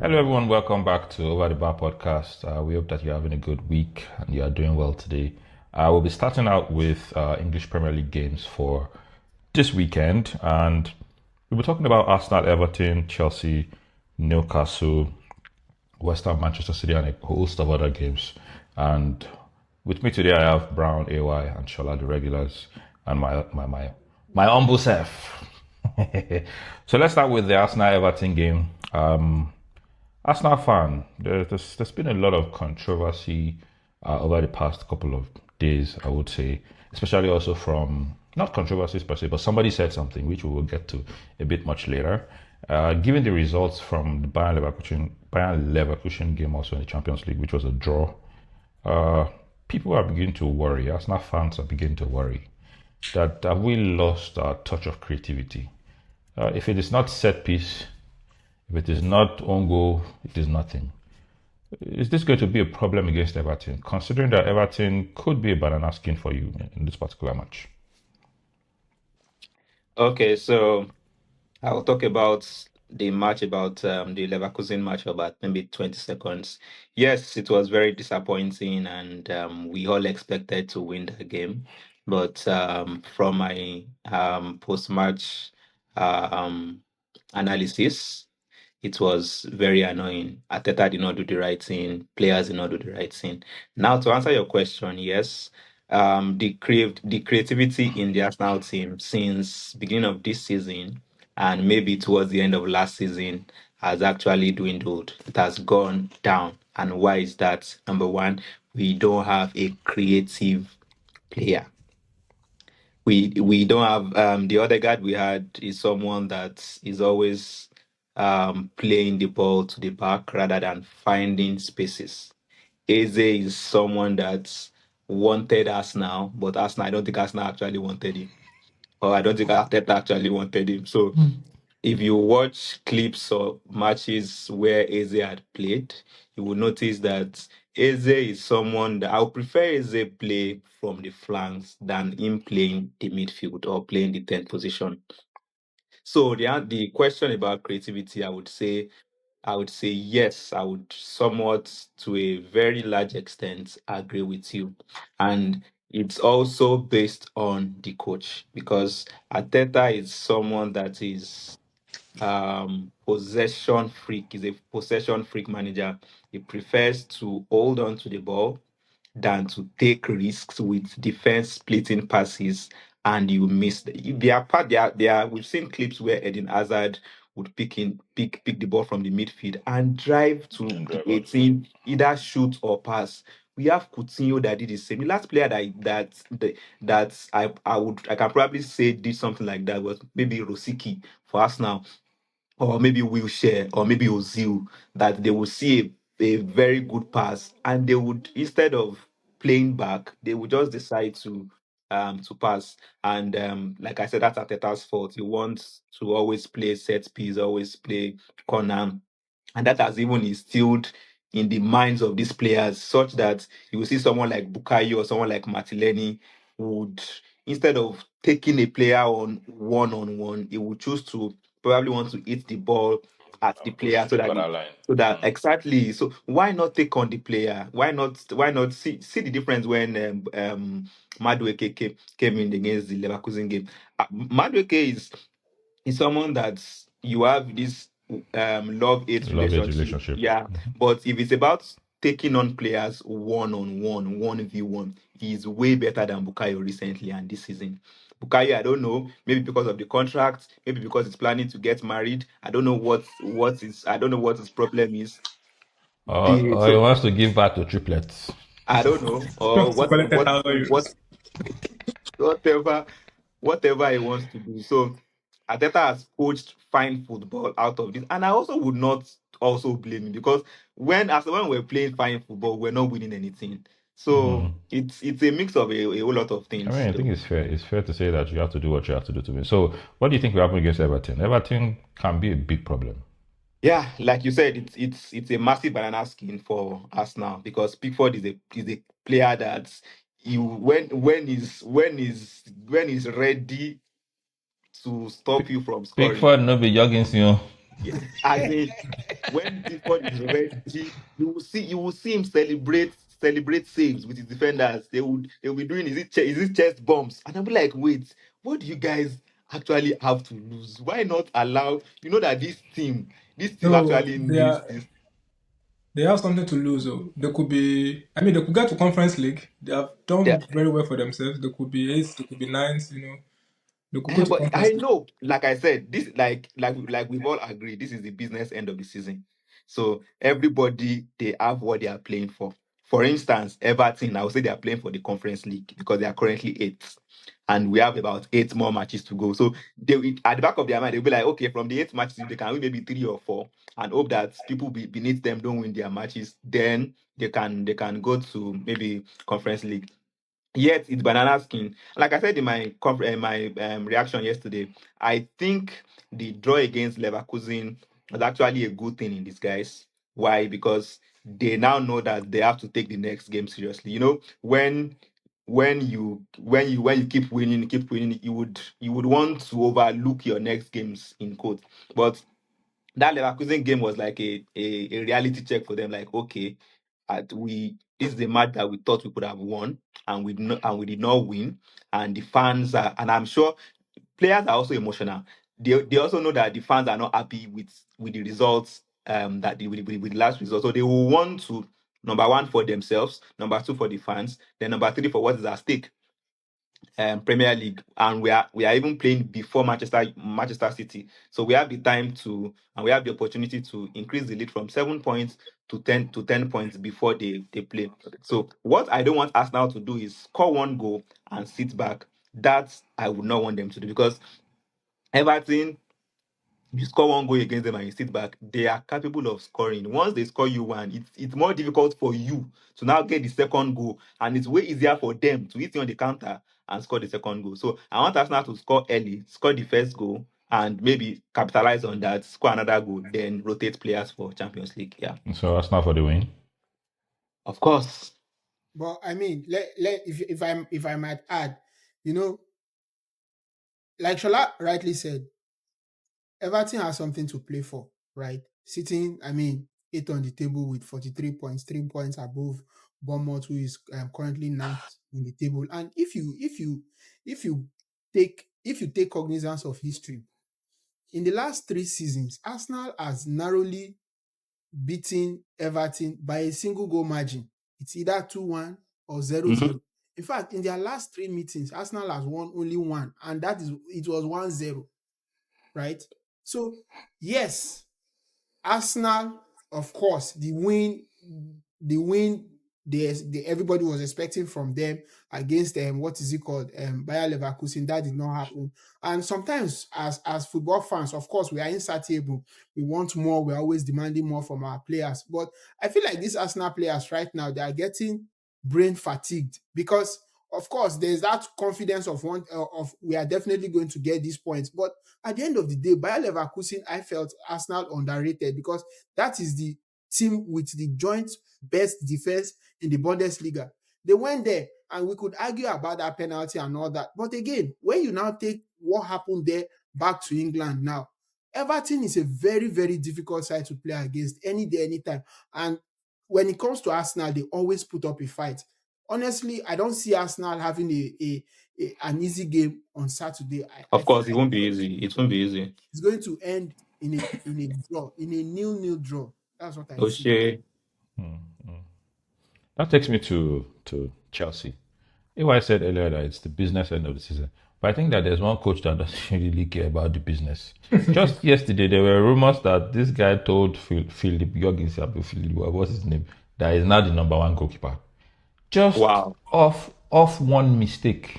Hello, everyone. Welcome back to Over the Bar podcast. We hope that you're having a good week and you are doing well today. We'll be starting out with English Premier League games for this weekend, and we'll be talking about Arsenal, Everton, Chelsea, Newcastle, West Ham, Manchester City, and a host of other games. And with me today, I have Brown, AY, and Shola, the regulars, and my humble self. So let's start with the Arsenal Everton game. Arsenal fan, there's been a lot of controversy over the past couple of days, I would say, especially also from not controversies per se, but somebody said something which we will get to a bit much later. Given the results from the Bayern Leverkusen game also in the Champions League, which was a draw, uh, people are beginning to worry. Arsenal fans are beginning to worry that have we lost our touch of creativity? If it is not set piece, if it is not on goal, it is nothing. Is this going to be a problem against Everton, considering that Everton could be a banana skin for you in this particular match? Okay, so I'll talk about the match about the Leverkusen match for about maybe 20 seconds. Yes, it was very disappointing, and we all expected to win the game. But from my post-match um, analysis, it was very annoying. Ateta did not do the right thing. Players did not do the right thing. Now, to answer your question, yes, the creativity in the Arsenal team since beginning of this season and maybe towards the end of last season has actually dwindled. It has gone down. And why is that? Number one, we don't have a creative player. We don't have the other guy we had is someone that is always playing the ball to the back rather than finding spaces. Eze is someone that wanted Arsenal, but Arsenal, I don't think Arsenal actually wanted him. Or I don't think Arteta actually wanted him. So if you watch clips or matches where Eze had played, you will notice that Eze is someone that I would prefer Eze play from the flanks than him playing the midfield or playing the 10th position. So the question about creativity, I would say yes, I would somewhat to a very large extent agree with you. And it's also based on the coach because Ateta is someone that is possession freak. He's a possession freak manager. He prefers to hold on to the ball than to take risks with defense splitting passes and you miss they are part they are we've seen clips where Eden Hazard would pick the ball from the midfield and drive to And the drive out. 18, either shoot or pass. We have Coutinho that did the same. The last player that I can probably say did something like that was maybe Rosicky for us now, or maybe Wilshere, or maybe Ozil, that they will see a very good pass and they would, instead of playing back, they would just decide to pass. And like I said, that's Ateta's fault. He wants to always play set piece, always play corner, and that has even instilled in the minds of these players, such that you will see someone like Bukayo or someone like Martinelli would, instead of taking a player on one, he would choose to probably want to hit the ball at the And push player to so the that corner line. exactly. So why not take on the player? Why not see the difference when Madueke came in against the Leverkusen game? Madueke is someone that you have this love-hate Love hate relationship. relationship. Yeah. But if it's about taking on players one-on-one, 1v1, he's way better than Bukayo recently and this season. Bukayo, I don't know, maybe because of the contract, maybe because he's planning to get married. I don't know what his problem is. Or he So wants to give back to triplets. I don't know. Or To what collect what 10,000 what euros. whatever whatever he wants to do. So Ateta has coached fine football out of this, and I also would not also blame him because when we're playing fine football, we're not winning anything. So Mhm. it's a mix of a whole lot of I things. mean, I think So it's fair. It's fair to say that you have to do what you have to do to win. So, what do you think will happen against Everton? Everton can be a big problem. yeah, like you said, it's a massive banana skin for us now because Pickford is a player that you when he's ready to stop Pick, you from scoring. Pickford no be Jorgensen. Yeah, as in when Pickford is ready, you will see him celebrate saves with his defenders. They will be doing is it chest bumps, and I'll be like, wait, what do you guys actually have to lose? Why not allow? You know that this team No, actually needs this. they have something to lose. Oh. They could be. I mean, they could get to Conference League. They have done very well for themselves. They could be eighth. They could be ninth. They could go to But I Conference League. know, like I said, this like we've all agreed, this is the business end of the season. So everybody they have what they are playing for. For instance, Everton, I would say they are playing for the Conference League because they are currently eighth, and we have about eight more matches to go. So at the back of their mind, they'll be like, okay, from the eight matches, if they can win maybe three or four, and hope that people beneath them don't win their matches, then they can go to maybe Conference League. Yet it's banana skin. Like I said in my reaction yesterday, I think the draw against Leverkusen was actually a good thing in disguise. Why? Because they now know that they have to take the next game seriously. When you keep winning, you would want to overlook your next games in quote. But that Leverkusen game was like a reality check for them. Like, okay, this is a match that we thought we could have won, and we did not win. And the fans are, and I'm sure players are also emotional. They also know that the fans are not happy with the results. With the last result, so they will want to number one for themselves, number two for the fans, then number three for what is at stake, Premier League, and we are even playing before Manchester City. So we have the time to, and we have the opportunity to increase the lead from 7 points to ten points before they play. So what I don't want Arsenal to do is score one goal and sit back. That I would not want them to do because Everton, you score one goal against them and you sit back, they are capable of scoring. Once they score you one, it's more difficult for you to now get the second goal, and it's way easier for them to hit you on the counter and score the second goal. So I want Arsenal to score early, score the first goal, and maybe capitalize on that, score another goal, then rotate players for Champions League. Yeah, So that's not for the win. of course. But I mean, if I might add, you know, like Shola rightly said, Everton has something to play for, right? Sitting, I mean, eight on the table with 43 points, 3 points above Bournemouth, who is currently ninth in the table. And if you take cognizance of history, in the last 3 seasons, Arsenal has narrowly beaten Everton by a single goal margin. It's either 2-1 or 0-0. In fact, in their last 3 meetings, Arsenal has won only one, and it was 1-0, right? So, yes, Arsenal, of course, the win everybody was expecting from them against what is it called, Bayer Leverkusen, that did not happen. And sometimes, as football fans, of course, we are insatiable. We want more. We're always demanding more from our players. But I feel like these Arsenal players right now, they are getting brain fatigued because, of course, there's that confidence of we are definitely going to get these points. But at the end of the day, Bayer Leverkusen, I felt Arsenal underrated because that is the team with the joint best defense in the Bundesliga. They went there, and we could argue about that penalty and all that. But again, when you now take what happened there back to England now, Everton is a very, very difficult side to play against any day, anytime. And when it comes to Arsenal, they always put up a fight. Honestly, I don't see Arsenal having an easy game on Saturday. I Of feel course, it like won't be easy. It won't be easy. it's going to end in a draw, in a nil-nil draw. That's what I see. O'Shea, That takes me to Chelsea. I said earlier that it's the business end of the season. But I think that there's one coach that doesn't really care about the business. Just yesterday, there were rumors that this guy told Philip Jorgens, what's his name, that he's now the number one goalkeeper. Just wow, off one mistake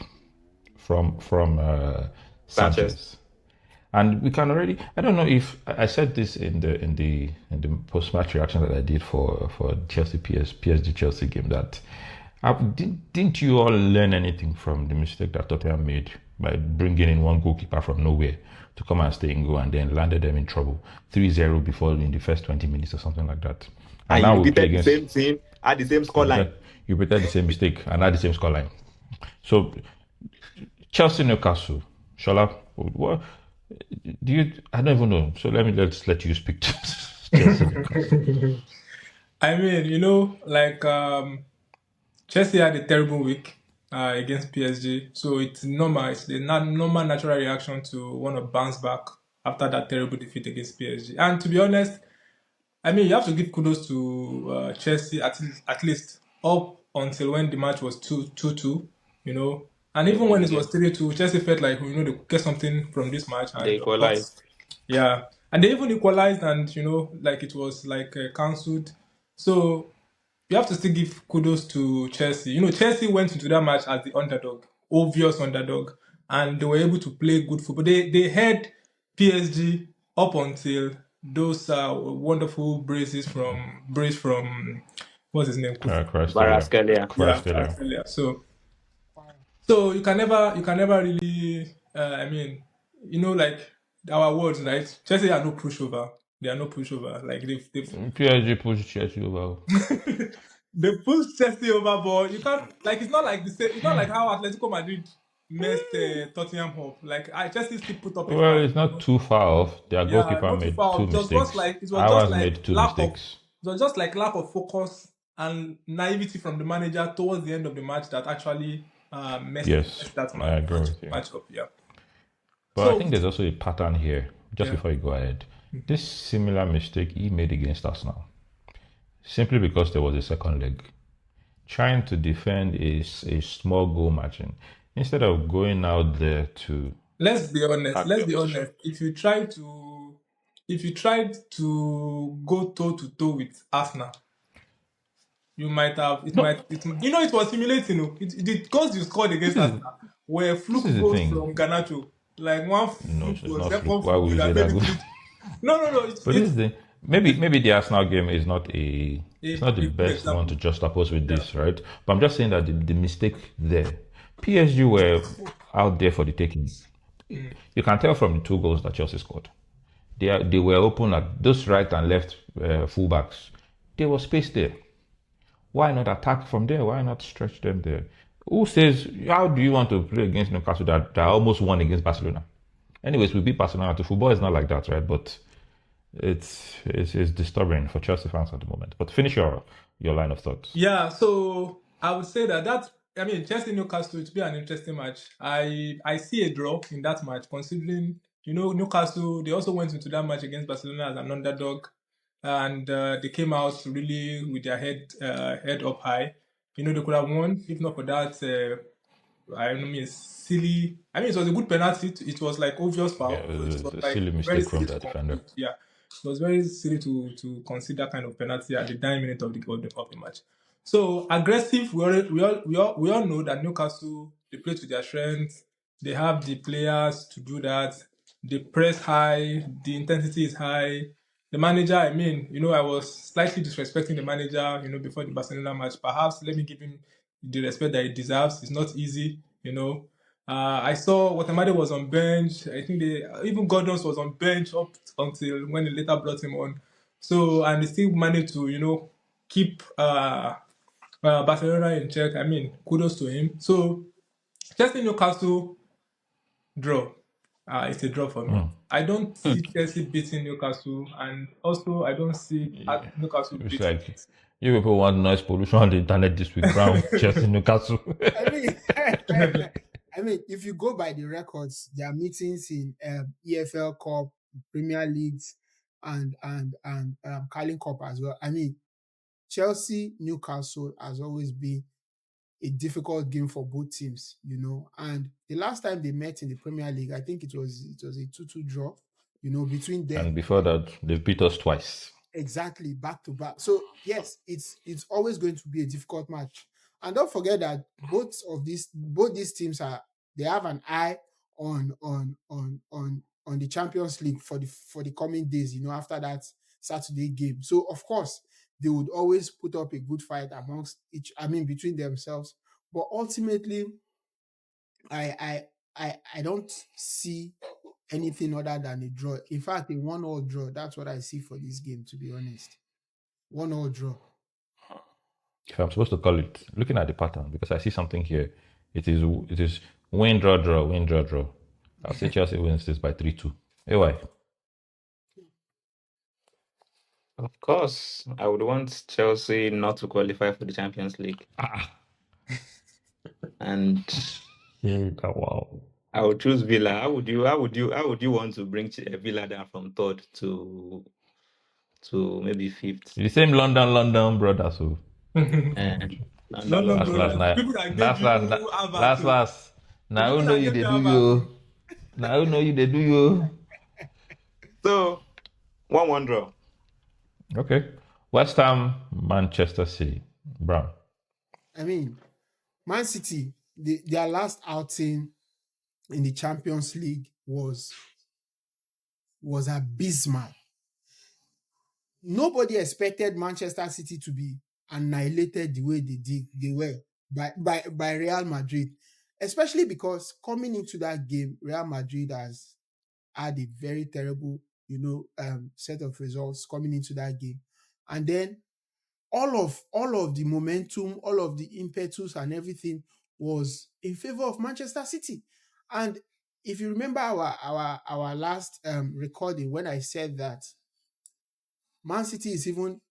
from Sanchez. Sanchez. And we can already. I don't know if I said this in the post match reaction that I did for Chelsea PSG Chelsea game that didn't you all learn anything from the mistake that Tottenham made by bringing in one goalkeeper from nowhere to come and stay in goal and then landed them in trouble 3-0 before in the first 20 minutes or something like that. And And you now we play repeated the against same team at the same you scoreline. repeat, you repeated the same mistake and had the same scoreline. So Chelsea Newcastle, Shola, what? Do you? I don't even know. So let's let you speak to Chelsea Newcastle. I mean, like Chelsea had a terrible week against PSG, so it's normal. It's the normal natural reaction to want to bounce back after that terrible defeat against PSG. And to be honest, I mean, you have to give kudos to Chelsea at least up until when the match was 2-2, And even when it Yeah, was 3-2, Chelsea felt like, they could get something from this match. they And of course, equalized. yeah. And they even equalized and, like it was like cancelled. So you have to still give kudos to Chelsea. Chelsea went into that match as the underdog, obvious underdog, and they were able to play good football. They had PSG up until those wonderful brace from what's his name, Kufu. Kvaratskhelia. Baraskelia. Yeah, Kvaratskhelia. earlier. So you can never really. I mean, like our words, right? Chelsea are no pushover. They are no pushover. Like they've PSG pushed Chelsea over. they pushed Chelsea over, but you can't like it's not like the same. It's not like how Atletico Madrid messed Tottenham up. Like Chelsea still put up a Well, fight. it's not too far off. Their Yeah, goalkeeper not too made far. two It was just mistakes. like it was just Ours like made two mistakes. it was just like lack of focus and naivety from the manager towards the end of the match that actually Yes, messed that I agree with you. match up. Yeah. But I So think there's also a pattern here. Just yeah. before you go ahead, this similar mistake he made against Arsenal, simply because there was a second leg, trying to defend a small goal margin instead of going out there to Let's be honest. attack the Let's be opposition. honest. If you tried to go toe to toe with Arsenal, you might have No, it was humiliating. The goals you scored against this is Arsenal were this fluke is the goals thing. from Garnacho. Like one No, fluke it's goal, not second fluke. Why fluke would goal you say that that? made it 3. No. But this is the maybe the Arsenal game is not it's not the a good best one to example. juxtapose with Yeah. this, right? But I'm just saying that the mistake there, PSG were out there for the taking. You can tell from the two goals that Chelsea scored. They were open at those right and left fullbacks. There was space there. Why not attack from there? Why not stretch them there? Who says, how do you want to play against Newcastle that almost won against Barcelona? Anyways, we beat Barcelona. The football is not like that, right? But it's disturbing for Chelsea fans at the moment. But finish your line of thoughts. Yeah, so I would say that I mean Chelsea Newcastle to be an interesting match. I see a draw in that match, considering Newcastle they also went into that match against Barcelona as an underdog, and they came out really with their head up high. They could have won if not for that. I mean, silly. I mean, it was a good penalty. It was like obvious Yeah, foul, it so it was was a like silly very mistake from silly to the defender. conclude. Yeah, it was very silly to consider kind of penalty at the dying minute of the match. So aggressive. We all know that Newcastle they play to their strengths. They have the players to do that. They press high. The intensity is high. The manager, I mean, I was slightly disrespecting the manager, before the Barcelona match. Perhaps let me give him the respect that he deserves. It's not easy. I saw Watamade was on bench. I think even Gordon's was on bench up until when they later brought him on. So and they still managed to keep Barcelona in check. I mean, kudos to him. So Chelsea Newcastle draw. It's a draw for me. I don't see Chelsea beating Newcastle, and also I don't see Newcastle It's beating like you people want noise pollution on the internet this week. Brown, Chelsea, Newcastle. I mean, Chelsea. I mean, if you go by the records, there are meetings in EFL Cup, Premier Leagues, and Carling Cup as well. I mean, Chelsea Newcastle has always been a difficult game for both teams. And the last time they met in the Premier League, I think it was a 2-2 draw, between them. And before that, they've beat us twice. Exactly, back to back. So yes, it's always going to be a difficult match. And don't forget that both these teams they have an eye on the Champions League for the coming days, after that Saturday game. So of course they would always put up a good fight between themselves. But ultimately, I don't see anything other than a draw. In fact, a 1-1 draw. That's what I see for this game, to be honest. 1-1 draw. If I'm supposed to call it, looking at the pattern, because I see something here, it is win draw draw win draw draw. I'll say Chelsea wins this by 3-2. Anyway, Of course, I would want Chelsea not to qualify for the Champions League, and yeah, wow. I would choose Villa. How would you want to bring Villa down from third to maybe fifth? The same London brothers. So And London last London. brothers. night, People that gave you Albert. last. The Now who people know that you gave they you do Albert. you? Now who know you they do you? So 1-1 draw. Okay. West Ham, Manchester City. Brown. I mean, Man City, their last outing in the Champions League was abysmal. Nobody expected Manchester City to be annihilated the way they were by Real Madrid, especially because coming into that game, Real Madrid has had a very terrible, set of results coming into that game, and then all of the momentum, all of the impetus and everything was in favor of Manchester City. And if you remember our last recording, when I said that Man City is even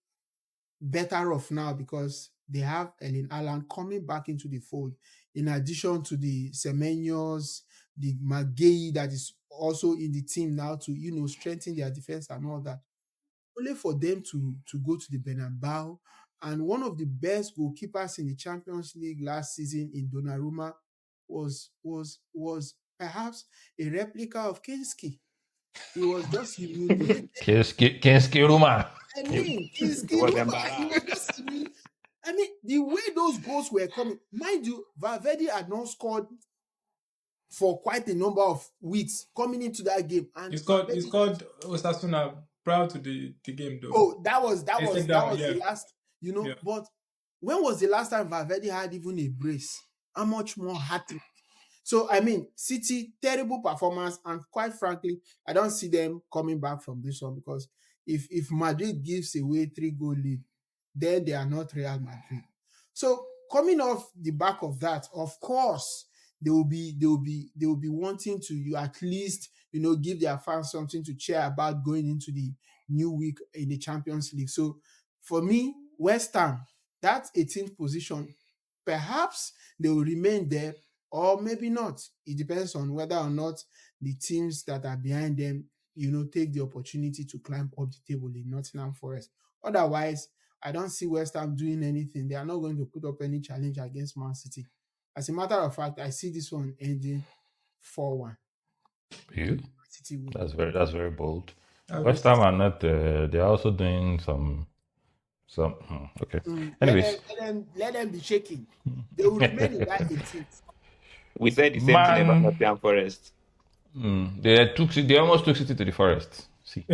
better off now because they have Erling Haaland coming back into the fold, in addition to the Semenyos, the Maguire that is also in the team now to strengthen their defense and all that. Only for them to go to the Bernabeu, and one of the best goalkeepers in the Champions League last season in Donnarumma was perhaps a replica of Kinski. He was just humiliated. Kinski Ruma. I mean, It Kinski, was he was embarrassed. just humiliated. I mean, the way those goals were coming, mind you, Valverde had not scored for quite a number of weeks coming into that game, and He Valverde scored Osasuna prior to the game though. Oh, that was Yeah. the last, Yeah. But when was the last time Valverde had even a brace? How much more hat-trick? So I mean, City, terrible performance, and quite frankly, I don't see them coming back from this one, because if Madrid gives away 3-goal lead, then they are not Real Madrid. So coming off the back of that, of course, they will be wanting to at least give their fans something to cheer about going into the new week in the Champions League. So for me, West Ham, that 18th position, perhaps they will remain there or maybe not. It depends on whether or not the teams that are behind them, take the opportunity to climb up the table in Nottingham Forest. Otherwise, I don't see West Ham doing anything. They are not going to put up any challenge against Man City. As a matter of fact, I see this one ending 4-1. You? City win. That's very bold. West Ham are not. They're also doing some. Okay. Anyways, Let them be shaking. They will remain in that 18th. We said the same thing about Nottingham Forest. They almost took City to the Forest. See,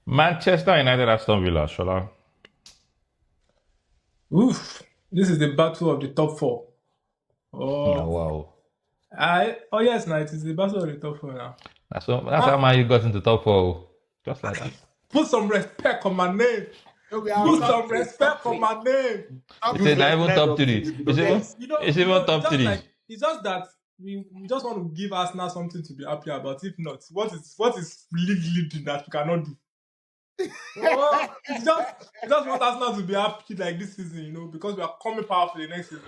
Manchester United, Aston Villa. Shola. Oof. This is the battle of the top four. Oh wow. Yes, now it is the battle of the top four now. That's how Man U got into top four. Just like that. Put some respect on my name. Put some respect on my name. It's not even top three. It's even top three. It's just that we just want to give Arsenal something to be happy about. If not, what is league leading that we cannot do? It's just want Arsenal to be happy like this season, because we are coming powerful the next season,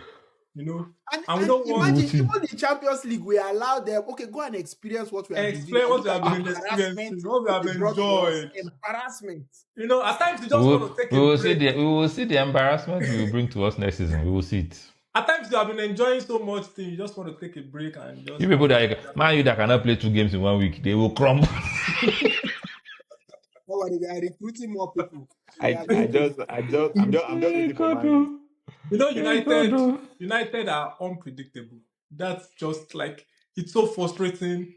And we don't imagine even the Champions League, we allow them, okay, go and experience what we have been explain what we have been experiencing, what we have enjoyed. Embarrassment. At times you just want to take a break. We will see the embarrassment you will bring to us next season. We will see it. At times you have been enjoying so much thing, you just want to take a break and just. You people that cannot play 2 games in 1 week, they will crumble. Oh, they are recruiting more people. I'm just waiting for Man. United are unpredictable. That's just like, it's so frustrating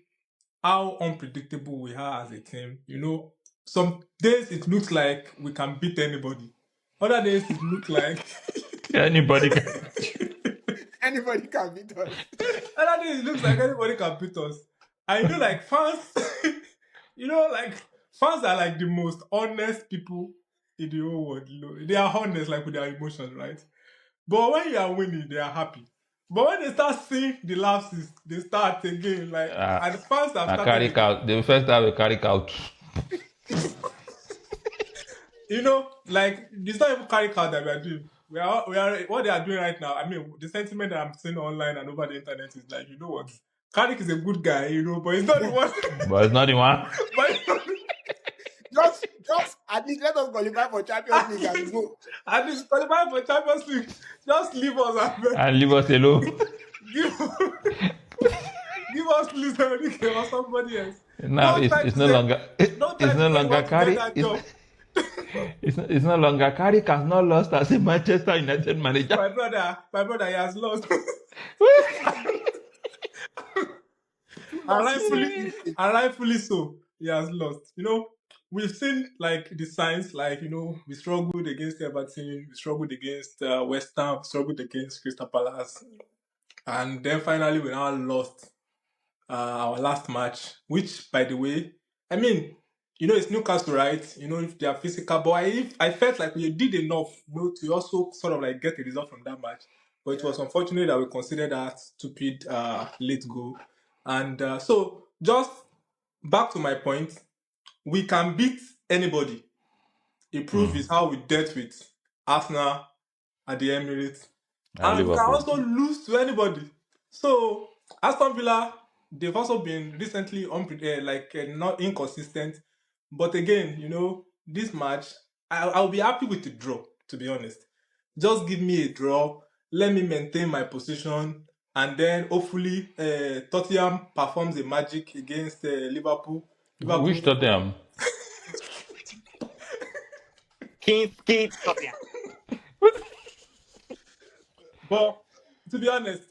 how unpredictable we are as a team. Some days it looks like we can beat anybody. Other days it looks like anybody can. Anybody can beat us. Other days it looks like anybody can beat us. And fans, fans are like the most honest people in the whole world. They are honest, like with their emotions, right? But when you are winning, they are happy. But when they start seeing the lapses, they start again. Like, and the fans have I started carry again. out. The first time we carry out. You know, like it's not even carry card that we are doing. We are what they are doing right now. I mean, the sentiment that I'm seeing online and over the internet is like, you know what, Carrick is a good guy, you know, but he's not the one. But it's not the one. But Just at least let us qualify for Champions League and go. at least qualify for Champions League. Just leave us and And leave us alone. give give us Luis Enrique or somebody else. Now Don't try it's to no say longer don't it's try to no say you longer want to get carry. that job. It's no longer Carrick has not lost as a Manchester United manager. My brother, he has lost. And rightfully so, he has lost. You know, we've seen like the signs, like we struggled against Everton, we struggled against West Ham, struggled against Crystal Palace, and then finally we now lost our last match. Which, by the way, I mean, it's Newcastle, right? If they are physical, but I felt like we did enough, to also sort of like get a result from that match. But it was unfortunate that we considered that stupid late goal. And so, just back to my point, we can beat anybody. The proof is how we dealt with Arsenal at the Emirates. And And we can Liverpool. also lose to anybody. So, Aston Villa, they've also been recently not inconsistent. But again, this match, I'll be happy with the draw, to be honest. Just give me a draw, let me maintain my position, and then hopefully Tottenham performs a magic against Liverpool. Which Liverpool. Tottenham? Kinski Tottenham. But to be honest,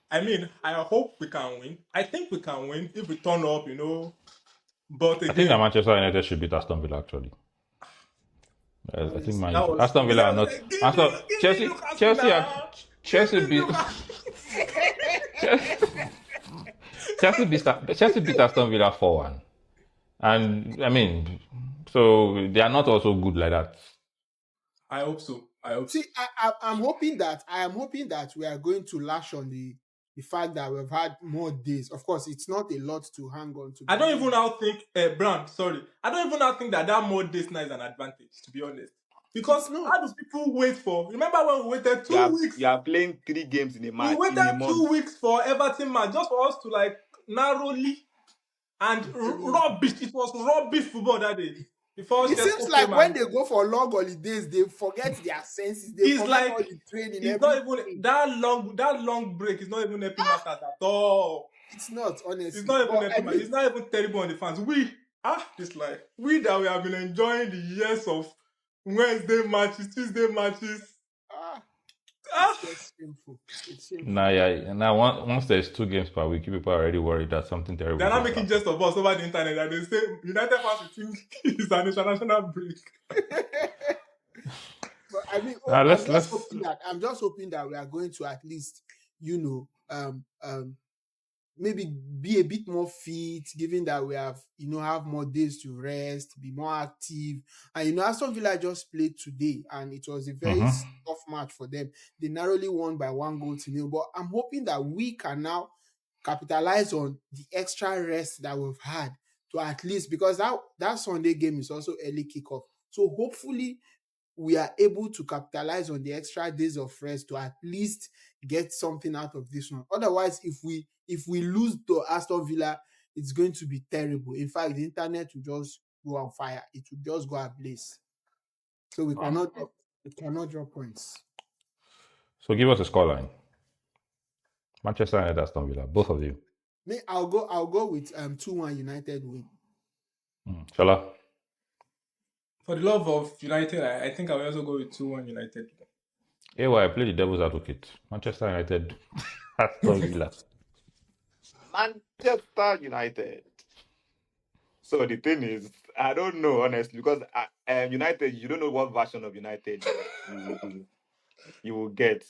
I mean, I hope we can win. I think we can win if we turn up, But I think that again, Manchester United should beat Aston Villa actually. I think Honestly, that was Aston Villa are not. give me Newcastle now. Give Chelsea me beat Newcastle. Chelsea beat Aston Villa 4-1, and I mean, so they are not also good like that. I hope so. see, I'm hoping that we are going to lash on the fact that we've had more days. Of course, it's not a lot to hang on to. I don't even now think, Brand, sorry. I don't even now think that more days now is an advantage, to be honest. Because It's not. how do people wait for? Remember when we waited 2 weeks? You are playing 3 games in a We match in a waited month. 2 weeks for Everton match just for us to like narrowly and rubbish. It was rubbish football that day. Before It Sheshko seems like came when and- they go for long holidays, they forget their senses. They It's forget like all the training. it's not even that long break is not even helping matters at all. It's not, honestly. It's not even But, helping matters. It's not even terrible on the fans. This life. We that we have been enjoying the years of Wednesday matches, Tuesday matches. it's just shameful. It's shameful. Now once there's 2 games per week, people are already worried that something terrible. They're not is making happening. jest of us over the internet and they say United fans will think it's an international break. But I mean, Now, I'm just hoping that we are going to at least, maybe be a bit more fit, given that we have more days to rest, be more active. And Aston Villa just played today, and it was a very tough match for them. They narrowly won by 1-0. But I'm hoping that we can now capitalize on the extra rest that we've had to at least, because that Sunday game is also early kickoff. So hopefully we are able to capitalize on the extra days of rest to at least get something out of this one. Otherwise, if we lose to Aston Villa, it's going to be terrible. In fact, the internet will just go on fire. It will just go ablaze. So we cannot drop points. So give us a scoreline. Manchester United, Aston Villa, both of you. I'll go with 2-1 United win. Shola? For the love of United, I think I will also go with 2-1 United. I play the devil's advocate. Manchester United, Aston Villa. Manchester United. So the thing is, I don't know honestly because United, you don't know what version of United you will get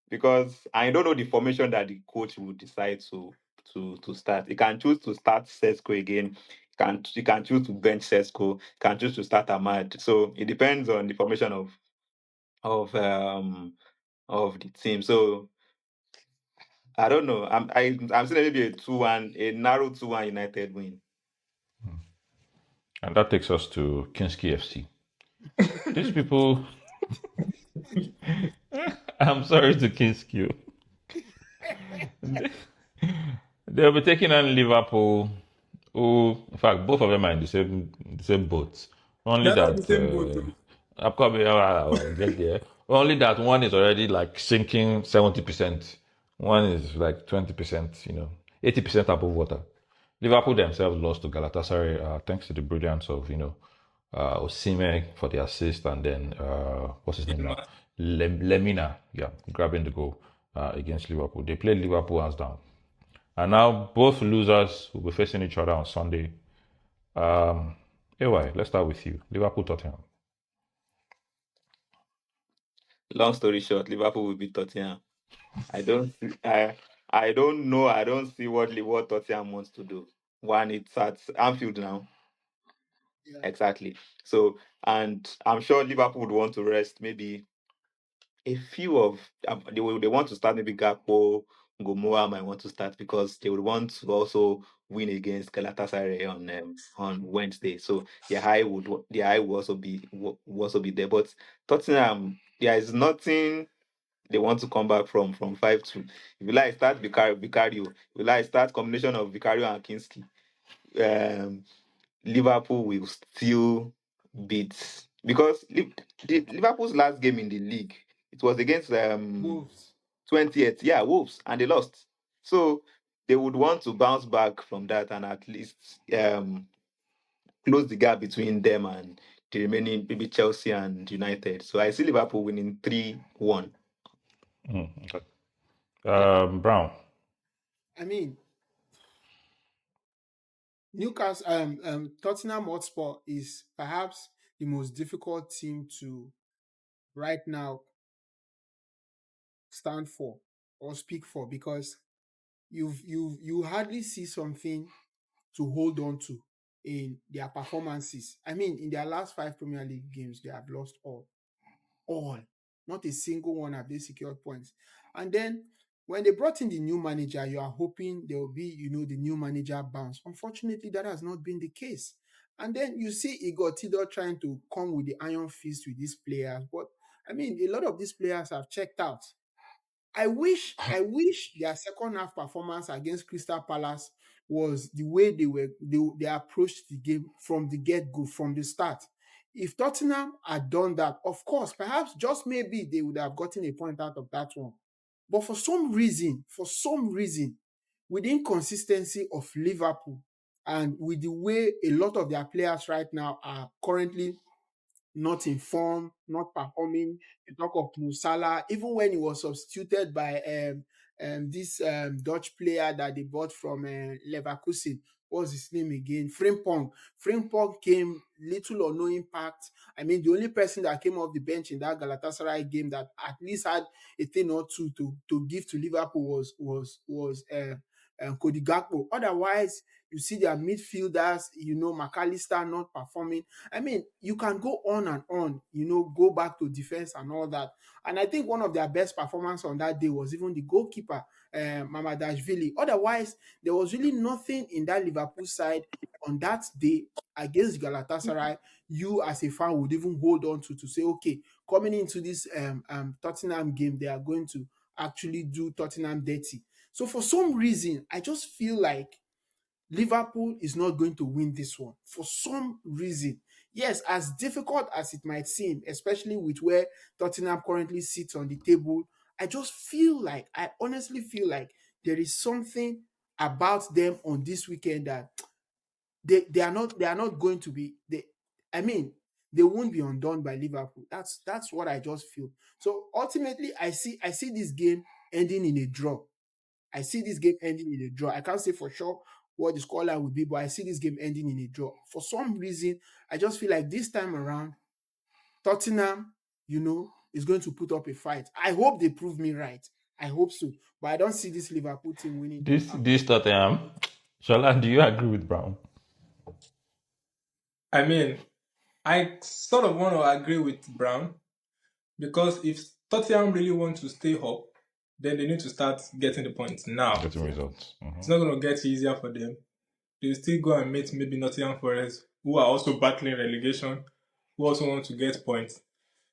because I don't know the formation that the coach will decide to start. He can choose to start Sesko again. He can choose to bench Sesko. Can choose to start Ahmad. So it depends on the formation of the team. So I don't know. I'm saying maybe a 2-1, a narrow 2-1 United win. And that takes us to Kinski FC. These people, I'm sorry to Kinski. They'll be taking on Liverpool, who, in fact, both of them are in the same boat. Only They're not the that, same boat, though. upcoming, I'll get there. Only that one is already like sinking 70%. One is like 20%, 80% above water. Liverpool themselves lost to Galatasaray thanks to the brilliance of, Osimhen for the assist, and then what's his name now? Tielemans. Lemina, yeah, grabbing the goal against Liverpool. They played Liverpool hands down. And now both losers will be facing each other on Sunday. AY, let's start with you. Liverpool Tottenham. Long story short, Liverpool will beat Tottenham. I don't see, I don't know. I don't see what Tottenham wants to do. One, it's at Anfield now. Yeah. Exactly. So, and I'm sure Liverpool would want to rest maybe a few of they want to start maybe Gakpo, Gomoa might want to start because they would want to also win against Galatasaray on Wednesday. So their eye will also be there. But Tottenham, there is nothing they want to come back from 5-2. If you like start Vicario, if you like start combination of Vicario and Kinski, um, Liverpool will still beat because Liverpool's last game in the league it was against Wolves. 20th, yeah, Wolves, and they lost. So they would want to bounce back from that and at least close the gap between them and the remaining maybe Chelsea and United. So I see Liverpool winning 3-1. Okay. Yeah. Brown. I mean, Newcastle, Tottenham Hotspur is perhaps the most difficult team to right now stand for or speak for because you hardly see something to hold on to in their performances. I mean, in their last 5 Premier League games, they have lost all. Not a single one have they secured points. And then when they brought in the new manager, you are hoping there will be, the new manager bounce. Unfortunately, that has not been the case. And then you see Igor Tudor trying to come with the iron fist with these players. But I mean, a lot of these players have checked out. I wish their second half performance against Crystal Palace was the way they approached the game from the get-go, from the start. If Tottenham had done that, of course, perhaps just maybe they would have gotten a point out of that one. But for some reason, with the inconsistency of Liverpool and with the way a lot of their players right now are currently not in form, not performing. You talk of Musala, even when he was substituted by this Dutch player that they bought from Leverkusen. What's his name again? Frimpong. Frimpong came little or no impact. I mean, the only person that came off the bench in that Galatasaray game that at least had a thing or two to give to Liverpool was Cody Gakpo. Otherwise, you see their midfielders, McAllister not performing. I mean, you can go on and on, go back to defense and all that. And I think one of their best performance on that day was even the goalkeeper, Mamadashvili. Otherwise, there was really nothing in that Liverpool side on that day against Galatasaray. You as a fan would even hold on to say, okay, coming into this Tottenham game, they are going to actually do Tottenham dirty. So for some reason, I just feel like Liverpool is not going to win this one for some reason. Yes, as difficult as it might seem, especially with where Tottenham currently sits on the table, I honestly feel like there is something about them on this weekend that they are not going to be I mean they won't be undone by Liverpool. That's what I just feel. So ultimately I see this game ending in a draw. I see this game ending in a draw. I can't say for sure what the scoreline will be, but I see this game ending in a draw. For some reason, I just feel like this time around, Tottenham, is going to put up a fight. I hope they prove me right. I hope so. But I don't see this Liverpool team winning. This Tottenham. Shola, do you agree with Brown? I mean, I sort of want to agree with Brown because if Tottenham really want to stay up, then they need to start getting the points now. Getting results. It's not going to get easier for them. They'll still go and meet maybe Nottingham Forest, who are also battling relegation, who also want to get points.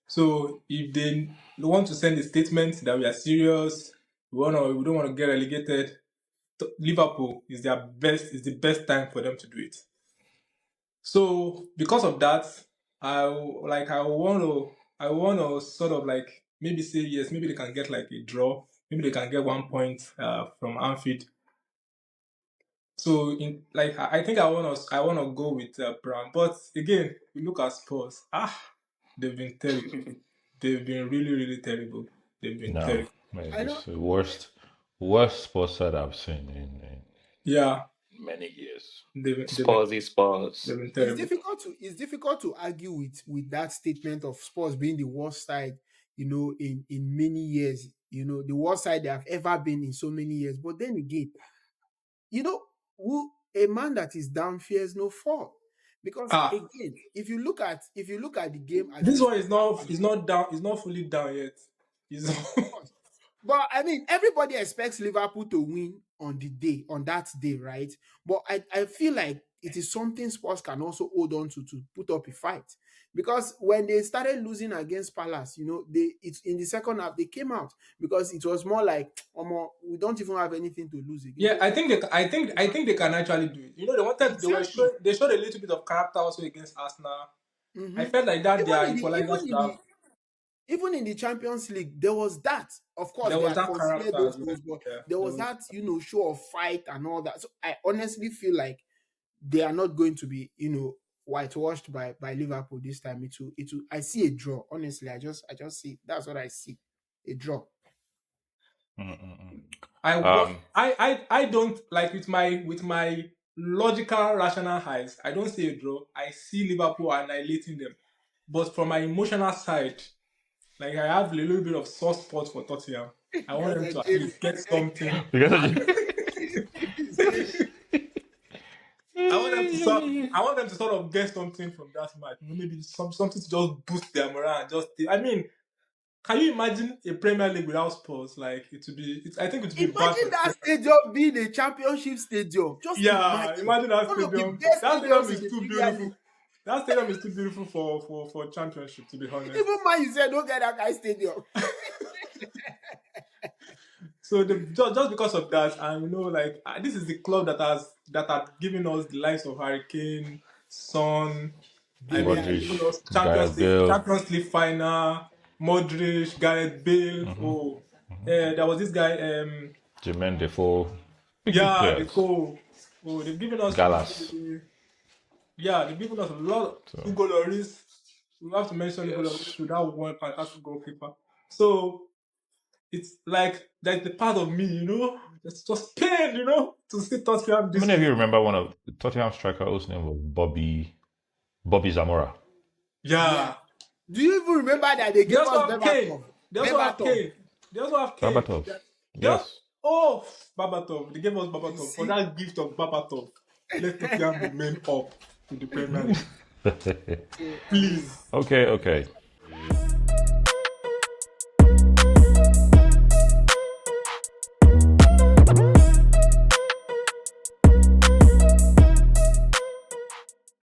So if they want to send a statement that we are serious, we don't want to get relegated, Liverpool is the best time for them to do it. So because of that, I want to sort of like maybe say yes, maybe they can get like a draw, maybe they can get 1 point from Anfield. So I think I want to go with Brown, but again we look at Spurs. They've been terrible. They've been really really terrible. They've been No, terrible. it's the worst sports side I've seen in Yeah, many years. Spurs. they've been terrible. It's difficult to argue with that statement of Spurs being the worst side, in many years, the worst side they have ever been in so many years. But then again, a man that is down fears no fall. Because again, if you look at the game This against one is not down. It's not fully down yet. But I mean, everybody expects Liverpool to win on that day, right? But I feel like it is something Spurs can also hold on to put up a fight. Because when they started losing against Palace, it's in the second half they came out because it was more like, we don't even have anything to lose again. Yeah, I think they can actually do it. They showed a little bit of character also against Arsenal. Mm-hmm. I felt like that their equalizer even in the Champions League, there was that. Of course, there they was had that conceded character. those goals, but there was that, show of fight and all that. So I honestly feel like they are not going to be, whitewashed by Liverpool this time. I see a draw. Honestly, I just see that's what I see. A draw. I don't like with my logical rational eyes. I don't see a draw. I see Liverpool annihilating them. But from my emotional side, like I have a little bit of soft spot for Tottenham. I want them to at least get something. I want them to sort of get something from that match. Maybe something to just boost their morale. Can you imagine a Premier League without Spurs? Like I think it would be bad. Imagine that stadium being a championship stadium. Just imagine that stadium. That stadium is too beautiful. That stadium is too beautiful for championship, to be honest. Even Man you said don't get that guy stadium. So just because of that, and this is the club that had given us the likes of Hurricane, Son, given us Champions League final, Modric, Gareth Bale. There was this guy, Jermaine Defoe. Defoe. They've given us Gallas. They've given us a lot of Hugo Lloris. We have to mention Hugo Lloris to that one fantastic goalkeeper. So it's like the part of me, it's just pain, to see Tottenham. How many of you remember one of the Tottenham striker whose name was Bobby Zamora? Yeah. Do you even remember that they gave us Berbatov? They also have Kane. Berbatov. Yes. Berbatov. They gave us Berbatov for that gift of Berbatov. Let Tottenham remain up to the Premier League. Please. Okay.